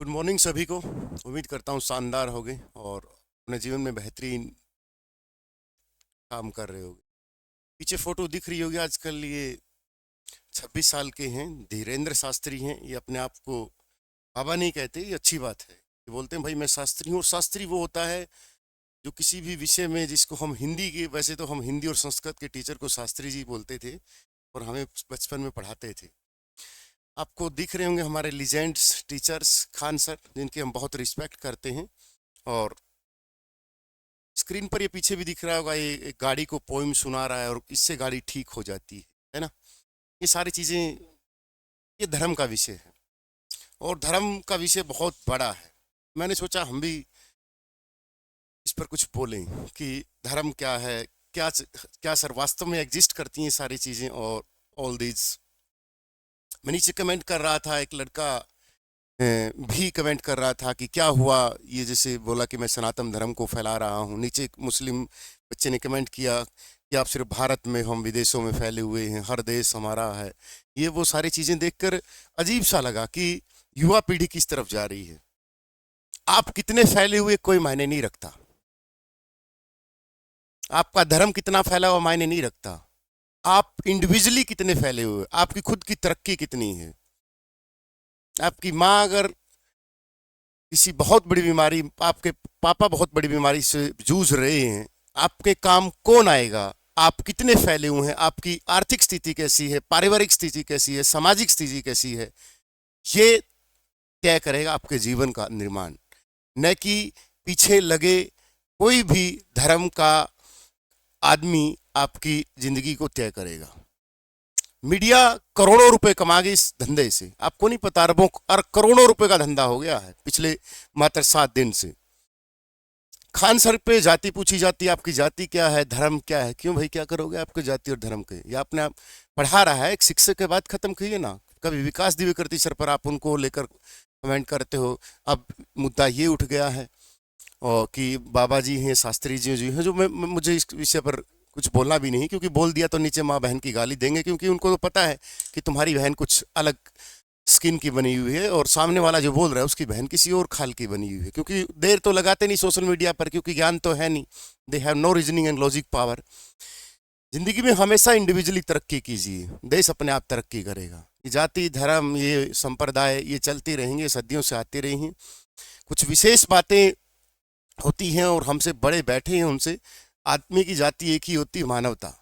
Good morning सभी को। उम्मीद करता हूँ शानदार होगे और अपने जीवन में बेहतरीन काम कर रहे होगे। पीछे फोटो दिख रही होगी, आजकल ये 26 साल के हैं, धीरेन्द्र शास्त्री हैं। ये अपने आप को बाबा नहीं कहते, ये अच्छी बात है। ये बोलते हैं भाई मैं शास्त्री हूँ। और शास्त्री वो होता है जो किसी भी विषय में, जिसको हम हिंदी के, वैसे तो हम हिंदी और संस्कृत के टीचर को शास्त्री जी बोलते थे और हमें बचपन में पढ़ाते थे। आपको दिख रहे होंगे हमारे लीजेंड्स टीचर्स खान सर, जिनकी हम बहुत रिस्पेक्ट करते हैं। और स्क्रीन पर ये पीछे भी दिख रहा होगा, ये एक गाड़ी को पोइम सुना रहा है और इससे गाड़ी ठीक हो जाती है ना। ये सारी चीजें, ये धर्म का विषय है और धर्म का विषय बहुत बड़ा है। मैंने सोचा हम भी इस पर कुछ बोलें कि धर्म क्या है, क्या क्या सर वास्तव में एग्जिस्ट करती हैं सारी चीजें। और ऑल दीज, मैं नीचे कमेंट कर रहा था, एक लड़का भी कमेंट कर रहा था कि क्या हुआ, ये जैसे बोला कि मैं सनातन धर्म को फैला रहा हूँ। नीचे एक मुस्लिम बच्चे ने कमेंट किया कि आप सिर्फ भारत में, हम विदेशों में फैले हुए हैं, हर देश हमारा है। ये वो सारी चीजें देखकर अजीब सा लगा कि युवा पीढ़ी किस तरफ जा रही है। आप कितने फैले हुए कोई मायने नहीं रखता, आपका धर्म कितना फैला हुआ मायने नहीं रखता, आप इंडिविजुअली कितने फैले हुए, आपकी खुद की तरक्की कितनी है। आपकी माँ अगर किसी बहुत बड़ी बीमारी, आपके पापा बहुत बड़ी बीमारी से जूझ रहे हैं, आपके काम कौन आएगा, आप कितने फैले हुए हैं, आपकी आर्थिक स्थिति कैसी है, पारिवारिक स्थिति कैसी है, सामाजिक स्थिति कैसी है, ये तय करेगा आपके जीवन का निर्माण। न कि पीछे लगे कोई भी धर्म का आदमी आपकी जिंदगी को तय करेगा। मीडिया करोड़ों रुपए कमा गई इस धंधे से, आपको नहीं पता, अरबों और करोड़ों रुपए का धंधा हो गया है पिछले मात्र 7 दिन से। खान सर पे जाति पूछी जाती है, आपकी जाति क्या है, धर्म क्या है। क्यों भाई, क्या करोगे आपके जाति और धर्म के? या अपने आप पढ़ा रहा है, एक शिक्षक के बाद खत्म कीजिए ना। कभी विकास दिव्यकृति सर पर आप उनको लेकर कमेंट करते हो। अब मुद्दा ये उठ गया है और कि बाबा जी हैं, शास्त्री जी हैं, जो मुझे इस विषय पर कुछ बोलना भी नहीं, क्योंकि बोल दिया तो नीचे माँ बहन की गाली देंगे, क्योंकि उनको तो पता है कि तुम्हारी बहन कुछ अलग स्किन की बनी हुई है और सामने वाला जो बोल रहा है उसकी बहन किसी और खाल की बनी हुई है। क्योंकि देर तो लगाते नहीं सोशल मीडिया पर, क्योंकि ज्ञान तो है नहीं, they have no reasoning and logic power. जिंदगी में हमेशा इंडिविजुअली तरक्की कीजिए, देश अपने आप तरक्की करेगा। ये जाति धर्म, ये संप्रदाय, ये चलती रहेंगे, सदियों से आती रही हैं। कुछ विशेष बातें होती हैं और हमसे बड़े बैठे हैं उनसे। आदमी की जाति एक ही होती है, मानवता।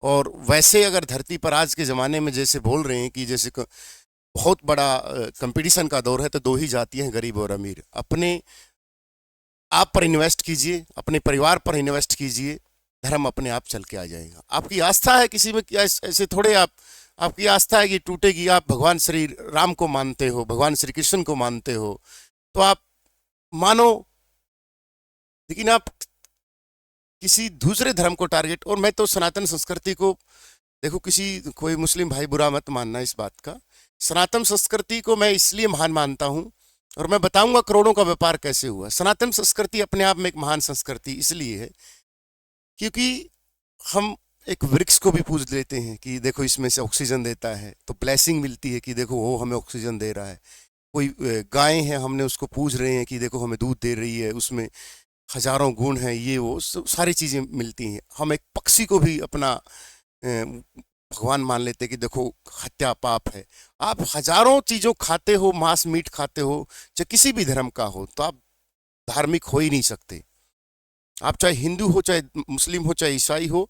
और वैसे अगर धरती पर आज के ज़माने में जैसे बोल रहे हैं कि जैसे बहुत बड़ा कंपटीशन का दौर है, तो दो ही जातियां हैं, गरीब और अमीर। अपने आप पर इन्वेस्ट कीजिए, अपने परिवार पर इन्वेस्ट कीजिए, धर्म अपने आप चल के आ जाएगा। आपकी आस्था है किसी में, क्या ऐसे थोड़े आप, आपकी आस्था है कि टूटेगी। आप भगवान श्री राम को मानते हो, भगवान श्री कृष्ण को मानते हो, तो आप मानो, लेकिन आप किसी दूसरे धर्म को टारगेट। और मैं तो सनातन संस्कृति को, देखो किसी कोई मुस्लिम भाई बुरा मत मानना इस बात का, सनातन संस्कृति को मैं इसलिए महान मानता हूं और मैं बताऊंगा करोड़ों का व्यापार कैसे हुआ। सनातन संस्कृति अपने आप में एक महान संस्कृति इसलिए है क्योंकि हम एक वृक्ष को भी पूज लेते हैं कि देखो इसमें से ऑक्सीजन देता है, तो ब्लेसिंग मिलती है कि देखो वो हमें ऑक्सीजन दे रहा है। कोई गाय है, हमने उसको पूज रहे हैं कि देखो हमें दूध दे रही है, उसमें हजारों गुण हैं, ये वो सारी चीजें मिलती हैं। हम एक पक्षी को भी अपना भगवान मान लेते कि देखो हत्या पाप है। आप हजारों चीजों खाते हो, मांस मीट खाते हो, चाहे किसी भी धर्म का हो, तो आप धार्मिक हो ही नहीं सकते। आप चाहे हिंदू हो, चाहे मुस्लिम हो, चाहे ईसाई हो,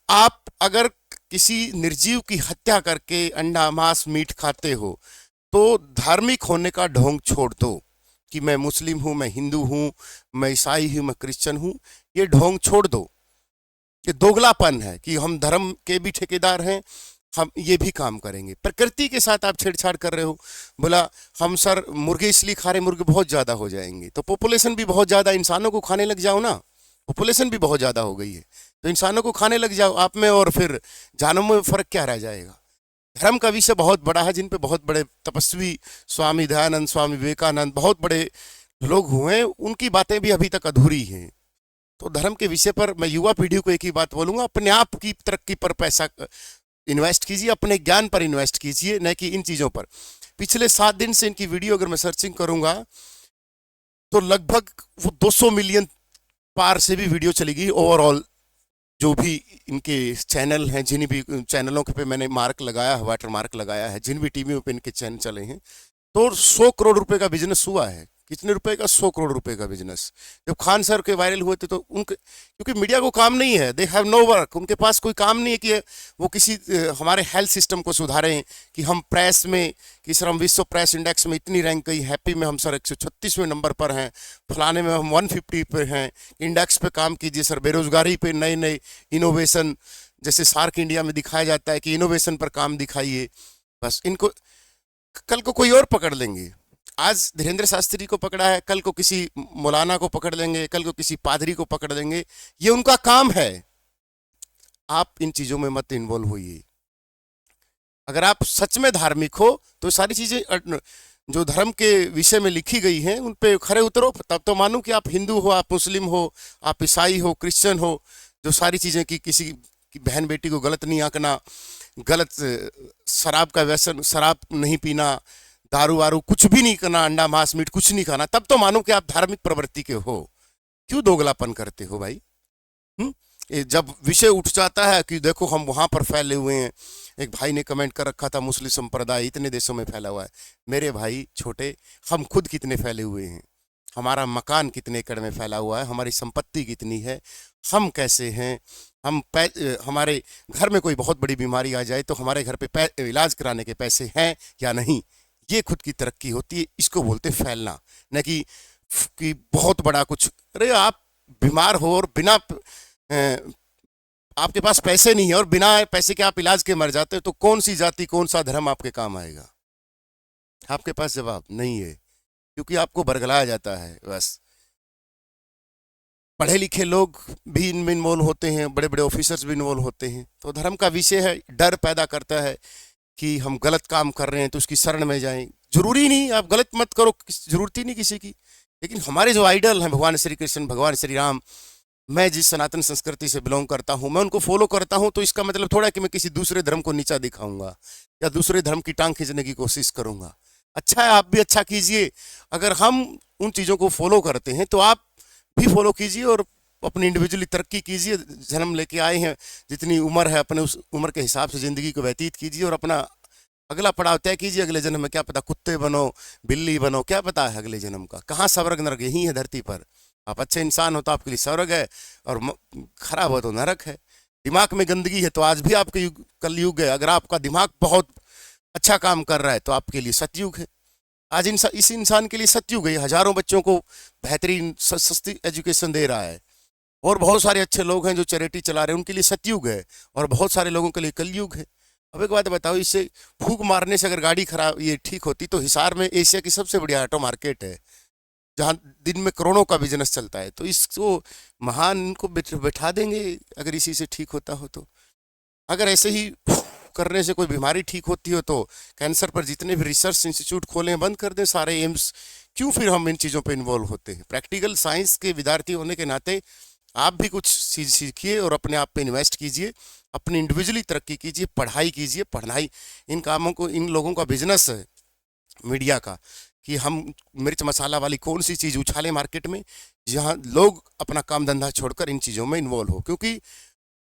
आप अगर किसी निर्जीव की हत्या करके अंडा मांस मीट खाते हो, तो धार्मिक होने का ढोंग छोड़ दो कि मैं मुस्लिम हूं, मैं हिंदू हूं, मैं ईसाई हूं, मैं क्रिश्चियन हूं। ये ढोंग छोड़ दो, ये दोगलापन है कि हम धर्म के भी ठेकेदार हैं, हम ये भी काम करेंगे। प्रकृति के साथ आप छेड़छाड़ कर रहे हो। बोला हम सर मुर्गे इसलिए खा रहे, मुर्गे बहुत ज़्यादा हो जाएंगे, तो पॉपुलेशन भी बहुत ज़्यादा, इंसानों को खाने लग जाओ ना। पॉपुलेशन भी बहुत ज़्यादा हो गई है, तो इंसानों को खाने लग जाओ आप में, और फिर जानवरों में फ़र्क क्या रह जाएगा। धर्म का विषय बहुत बड़ा है, जिन पे बहुत बड़े तपस्वी स्वामी दयानंद, स्वामी विवेकानंद, बहुत बड़े लोग हुए हैं, उनकी बातें भी अभी तक अधूरी हैं। तो धर्म के विषय पर मैं युवा पीढ़ी को एक ही बात बोलूंगा, अपने आप की तरक्की पर पैसा इन्वेस्ट कीजिए, अपने ज्ञान पर इन्वेस्ट कीजिए, न कि इन चीज़ों पर। पिछले 7 दिन से इनकी वीडियो अगर मैं सर्चिंग करूंगा तो लगभग वो 200 मिलियन पार से भी वीडियो चलेगी ओवरऑल। जो भी इनके चैनल हैं, जिन भी चैनलों के पे मैंने मार्क लगाया है, वाटर मार्क लगाया है, जिन भी टीवियों पे इनके चैनल चले हैं, तो 100 करोड़ रुपए का बिजनेस हुआ है। कितने रुपए का? 100 करोड़ रुपए का बिजनेस। जब खान सर के वायरल हुए थे तो उनके, क्योंकि मीडिया को काम नहीं है, दे हैव नो वर्क, उनके पास कोई काम नहीं है कि वो किसी हमारे हेल्थ सिस्टम को सुधारें, कि हम प्रेस में, कि सर हम विश्व प्रेस इंडेक्स में इतनी रैंक गई, हैप्पी में हम सर 136वें नंबर पर हैं, फलाने में हम 150 पे हैं, इंडेक्स पे काम कीजिए सर, बेरोजगारी पे नए नए इनोवेशन, जैसे सार्क इंडिया में दिखाया जाता है कि इनोवेशन पर काम दिखाइए। बस इनको कल को कोई और पकड़ लेंगे। आज धीरेन्द्र शास्त्री को पकड़ा है, कल को किसी मौलाना को पकड़ लेंगे, कल को किसी पादरी को पकड़ लेंगे, ये उनका काम है। आप इन चीजों में मत इन्वॉल्व होइए। अगर आप सच में धार्मिक हो तो सारी चीजें जो धर्म के विषय में लिखी गई हैं उन पे खरे उतरो, तब तो मानो कि आप हिंदू हो, आप मुस्लिम हो, आप ईसाई हो, क्रिश्चियन हो। जो सारी चीजें कि किसी की बहन बेटी को गलत नहीं आंकना, गलत शराब का व्यसन, शराब नहीं पीना, दारू वारू कुछ भी नहीं करना, अंडा मांस मीट कुछ नहीं खाना, तब तो मानो कि आप धार्मिक प्रवृत्ति के हो। क्यों दोगलापन करते हो भाई? जब विषय उठ जाता है कि देखो हम वहां पर फैले हुए हैं, एक भाई ने कमेंट कर रखा था मुस्लिम संप्रदाय इतने देशों में फैला हुआ है। मेरे भाई छोटे, हम खुद कितने फैले हुए हैं, हमारा मकान कितने एकड़ में फैला हुआ है, हमारी संपत्ति कितनी है, हम कैसे हैं, हम हमारे घर में कोई बहुत बड़ी बीमारी आ जाए तो हमारे घर पे इलाज कराने के पैसे हैं या नहीं, ये खुद की तरक्की होती है। इसको बोलते फैलना, न कि बहुत बड़ा कुछ। अरे आप बीमार हो और बिना आपके पास पैसे नहीं है और बिना पैसे के आप इलाज के मर जाते हो, तो कौन सी जाति, कौन सा धर्म आपके काम आएगा? आपके पास जवाब नहीं है, क्योंकि आपको बरगलाया जाता है। बस पढ़े लिखे लोग भी इनमें इन्वॉल्व होते हैं, बड़े बड़े ऑफिसर्स भी इन्वॉल्व होते हैं। तो धर्म का विषय है, डर पैदा करता है कि हम गलत काम कर रहे हैं तो उसकी शरण में जाएं। जरूरी नहीं, आप गलत मत करो, जरूरत ही नहीं किसी की। लेकिन हमारे जो आइडल हैं, भगवान श्री कृष्ण, भगवान श्री राम, मैं जिस सनातन संस्कृति से बिलोंग करता हूं, मैं उनको फॉलो करता हूं, तो इसका मतलब थोड़ा कि मैं किसी दूसरे धर्म को नीचा दिखाऊंगा या दूसरे धर्म की टांग खींचने की कोशिश करूंगा। अच्छा है, आप भी अच्छा कीजिए। अगर हम उन चीज़ों को फॉलो करते हैं तो आप भी फॉलो कीजिए और अपनी इंडिविजुअली तरक्की कीजिए। जन्म लेके आए हैं, जितनी उम्र है अपने उस उम्र के हिसाब से ज़िंदगी को व्यतीत कीजिए और अपना अगला पड़ाव तय कीजिए। अगले जन्म में क्या पता कुत्ते बनो, बिल्ली बनो, क्या पता है अगले जन्म का, कहाँ स्वर्ग नरक यही है धरती पर। आप अच्छे इंसान हो तो आपके लिए स्वर्ग है, और खराब हो तो नरक है। दिमाग में गंदगी है तो आज भी आपके युग, कल युग है। अगर आपका दिमाग बहुत अच्छा काम कर रहा है तो आपके लिए सतयुग है। आज इस इंसान के लिए सतयुग है, हजारों बच्चों को बेहतरीन सस्ती एजुकेशन दे रहा है, और बहुत सारे अच्छे लोग हैं जो चैरिटी चला रहे हैं, उनके लिए सतयुग है, और बहुत सारे लोगों के लिए कलयुग है। अब एक बात बताओ, इससे फूंक मारने से अगर गाड़ी खराब ये ठीक होती तो हिसार में एशिया की सबसे बड़ी ऑटो मार्केट है, जहाँ दिन में करोड़ों का बिजनेस चलता है। तो इसको महान को बैठा देंगे अगर इसी से ठीक होता हो तो। अगर ऐसे ही करने से कोई बीमारी ठीक होती हो तो कैंसर पर जितने भी रिसर्च इंस्टीट्यूट खोलें, बंद कर दें सारे एम्स। क्यों फिर हम इन चीज़ों पे इन्वॉल्व होते हैं? प्रैक्टिकल साइंस के विद्यार्थी होने के नाते आप भी कुछ चीज़ सीखिए और अपने आप पे इन्वेस्ट कीजिए, अपनी इंडिविजुअली तरक्की कीजिए, पढ़ाई कीजिए। पढ़ाई इन कामों को, इन लोगों का बिजनेस है मीडिया का, कि हम मिर्च मसाला वाली कौन सी चीज़ उछालें मार्केट में, जहाँ लोग अपना काम धंधा छोड़कर इन चीज़ों में इन्वॉल्व हो। क्योंकि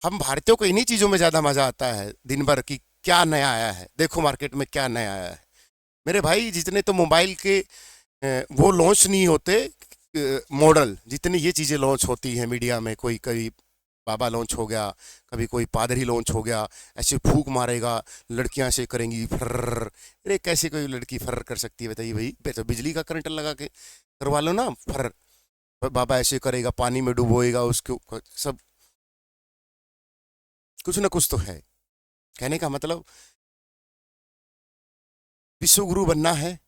हम भारतीयों को इन्हीं चीज़ों में ज़्यादा मज़ा आता है दिन भर, की क्या नया आया है, देखो मार्केट में क्या नया आया है। मेरे भाई जितने तो मोबाइल के वो लॉन्च नहीं होते मॉडल, जितनी ये चीज़ें लॉन्च होती हैं मीडिया में, कोई कभी बाबा लॉन्च हो गया, कभी कोई पादरी लॉन्च हो गया, ऐसे फूंक मारेगा, लड़कियां ऐसे करेंगी फर्र। अरे कैसे कोई लड़की फर्र कर सकती है बताइए भाई? तो बिजली का करंट लगा के करवा लो ना फर्र। बाबा ऐसे करेगा, पानी में डुबोएगा उसको, सब कुछ ना कुछ तो है। कहने का मतलब विश्व गुरु बनना है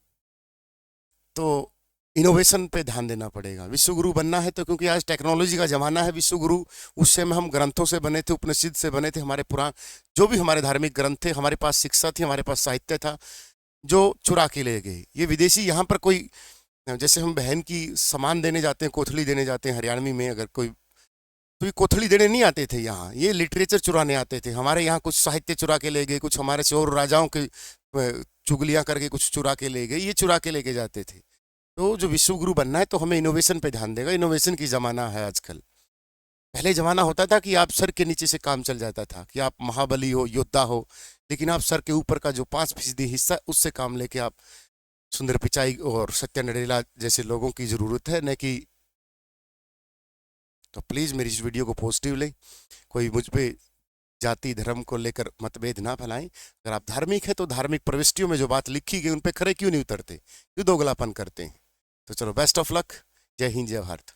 तो इनोवेशन पे ध्यान देना पड़ेगा। विश्व गुरु बनना है तो, क्योंकि आज टेक्नोलॉजी का ज़माना है। विश्व गुरु उस समय हम ग्रंथों से बने थे, उपनिषद से बने थे, हमारे पुराण जो भी हमारे धार्मिक ग्रंथ थे, हमारे पास शिक्षा थी, हमारे पास साहित्य था, जो चुरा के ले गए ये विदेशी। यहाँ पर कोई, जैसे हम बहन की सामान देने जाते हैं, कोथली देने जाते हैं हरियाणवी में, अगर कोई, तो ये कोथली देने नहीं आते थे यहाँ, ये लिटरेचर चुराने आते थे। हमारे यहाँ कुछ साहित्य चुरा के ले गए, कुछ हमारे से और राजाओं के चुगलियां करके कुछ चुरा के ले गए, ये चुरा के लेके जाते थे। तो जो विश्व गुरु बनना है तो हमें इनोवेशन पे ध्यान देगा, इनोवेशन की ज़माना है आजकल। पहले ज़माना होता था कि आप सर के नीचे से काम चल जाता था, कि आप महाबली हो, योद्धा हो, लेकिन आप सर के ऊपर का जो 5% हिस्सा उससे काम लेके आप सुंदर पिचाई और सत्या नडेला जैसे लोगों की ज़रूरत है, न कि। तो प्लीज़ मेरी इस वीडियो को पॉजिटिव लें, कोई मुझ पे जाति धर्म को लेकर मतभेद ना फैलाएं। अगर आप धार्मिक हैं तो धार्मिक प्रविष्टियों में जो बात लिखी गई उन पे खरे क्यों नहीं उतरते, क्यों दोगलापन करते हैं। तो चलो, बेस्ट ऑफ लक। जय हिंद, जय भारत।